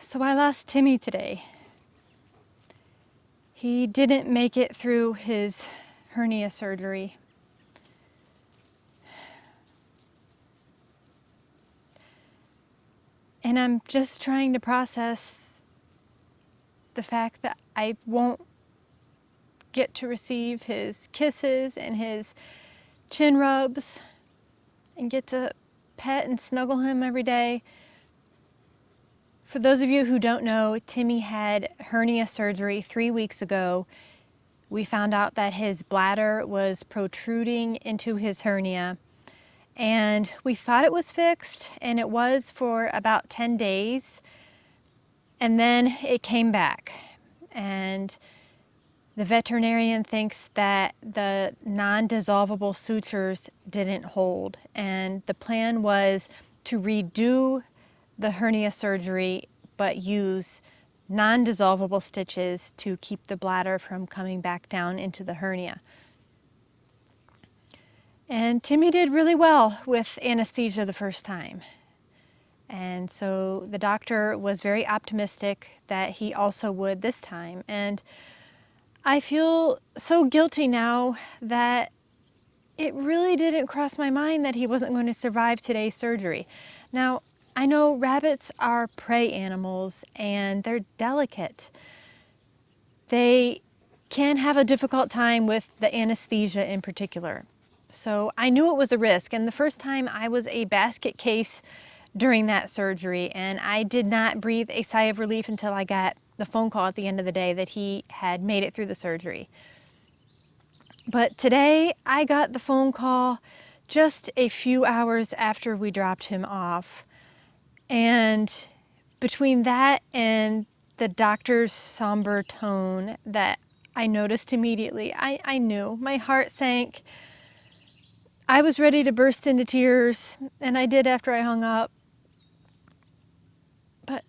So I lost Timmy today. He didn't make it through his hernia surgery. And I'm just trying to process the fact that I won't get to receive his kisses and his chin rubs and get to pet and snuggle him every day. For those of you who don't know, Timmy had hernia surgery 3 weeks ago. We found out that his bladder was protruding into his hernia, and we thought it was fixed, and it was for about 10 days, and then it came back. And the veterinarian thinks that the non-dissolvable sutures didn't hold, and the plan was to redo the hernia surgery but use non-dissolvable stitches to keep the bladder from coming back down into the hernia. And Timmy did really well with anesthesia the first time. And so the doctor was very optimistic that he also would this time. And I feel so guilty now that it really didn't cross my mind that he wasn't going to survive today's surgery. Now, I know rabbits are prey animals and they're delicate. They can have a difficult time with the anesthesia in particular. So I knew it was a risk, and the first time I was a basket case during that surgery, and I did not breathe a sigh of relief until I got the phone call at the end of the day that he had made it through the surgery. But today I got the phone call just a few hours after we dropped him off. And between that and the doctor's somber tone that I noticed immediately, I knew. My heart sank. I was ready to burst into tears, and I did after I hung up. But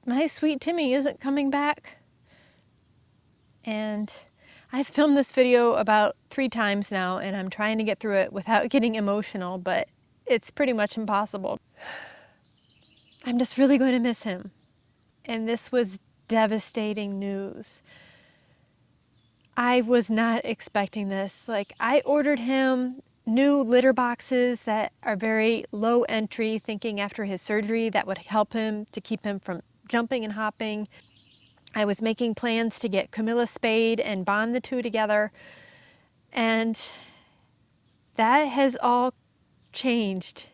my sweet Timmy isn't coming back. And I've filmed this video about 3 times now, and I'm trying to get through it without getting emotional, but it's pretty much impossible. I'm just really going to miss him. And this was devastating news. I was not expecting this. Like, I ordered him new litter boxes that are very low entry, thinking after his surgery that would help him to keep him from jumping and hopping. I was making plans to get Camilla spayed and bond the two together. And that has all changed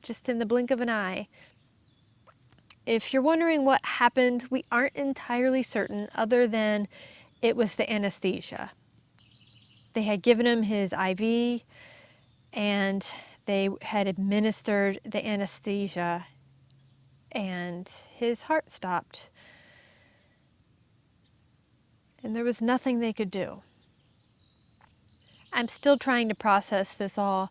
just in the blink of an eye. If you're wondering what happened, we aren't entirely certain, other than it was the anesthesia. They had given him his IV, and they had administered the anesthesia, and his heart stopped. And there was nothing they could do. I'm still trying to process this all.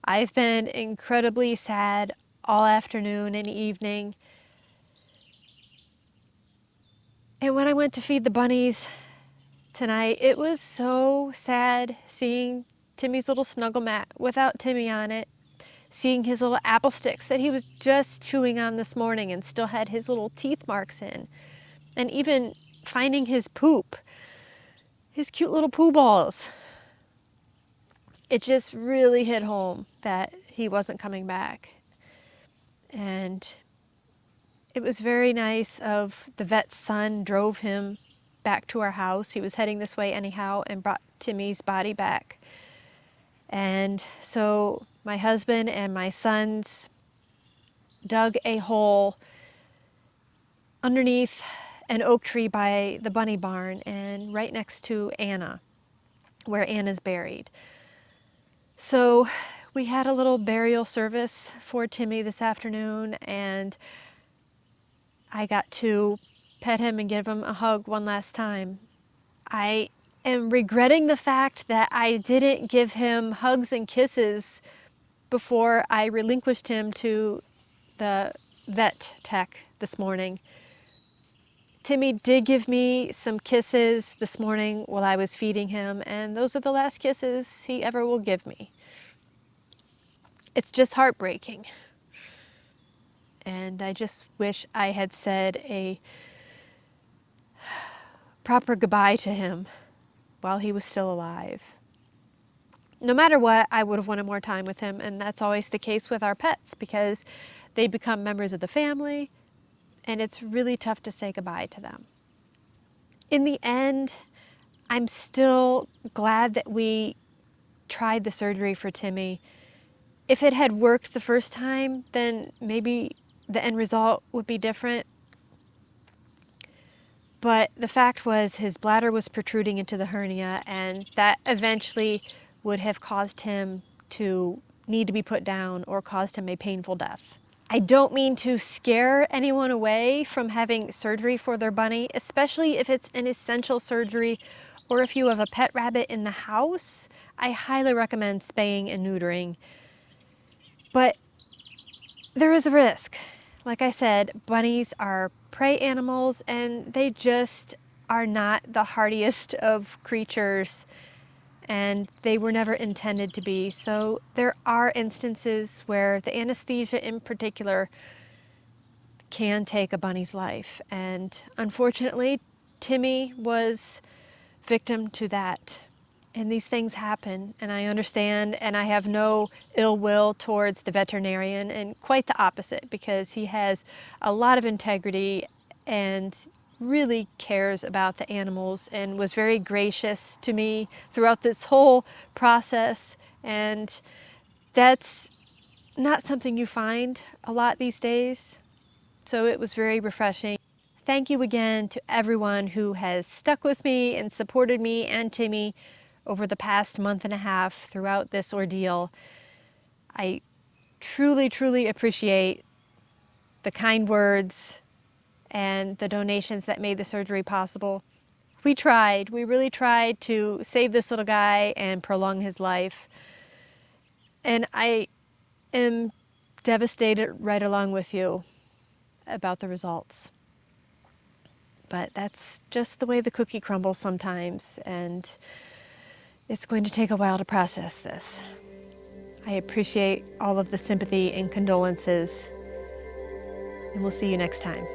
I've been incredibly sad all afternoon and evening. And when I went to feed the bunnies tonight, it was so sad seeing Timmy's little snuggle mat without Timmy on it, seeing his little apple sticks that he was just chewing on this morning and still had his little teeth marks in, and even finding his poop, his cute little poo balls. It just really hit home that he wasn't coming back. And it was very nice of the vet's son drove him back to our house. He was heading this way anyhow and brought Timmy's body back. And so my husband and my sons dug a hole underneath an oak tree by the bunny barn and right next to Anna, where Anna's buried. So we had a little burial service for Timmy this afternoon, and I got to pet him and give him a hug one last time. I am regretting the fact that I didn't give him hugs and kisses before I relinquished him to the vet tech this morning. Timmy did give me some kisses this morning while I was feeding him, and those are the last kisses he ever will give me. It's just heartbreaking. And I just wish I had said a proper goodbye to him while he was still alive. No matter what, I would have wanted more time with him, and that's always the case with our pets because they become members of the family, and it's really tough to say goodbye to them. In the end, I'm still glad that we tried the surgery for Timmy. If it had worked the first time, then maybe the end result would be different. But the fact was his bladder was protruding into the hernia, and that eventually would have caused him to need to be put down or caused him a painful death. I don't mean to scare anyone away from having surgery for their bunny, especially if it's an essential surgery or if you have a pet rabbit in the house. I highly recommend spaying and neutering. But there is a risk. Like I said, bunnies are prey animals and they just are not the hardiest of creatures, and they were never intended to be. So there are instances where the anesthesia in particular can take a bunny's life. And unfortunately, Timmy was victim to that. And these things happen, and I understand, and I have no ill will towards the veterinarian, and quite the opposite, because he has a lot of integrity and really cares about the animals and was very gracious to me throughout this whole process. And that's not something you find a lot these days. So it was very refreshing. Thank you again to everyone who has stuck with me and supported me and Timmy over the past month and a half throughout this ordeal. I truly, truly appreciate the kind words and the donations that made the surgery possible. We really tried to save this little guy and prolong his life. And I am devastated right along with you about the results. But that's just the way the cookie crumbles sometimes, and it's going to take a while to process this. I appreciate all of the sympathy and condolences, and we'll see you next time.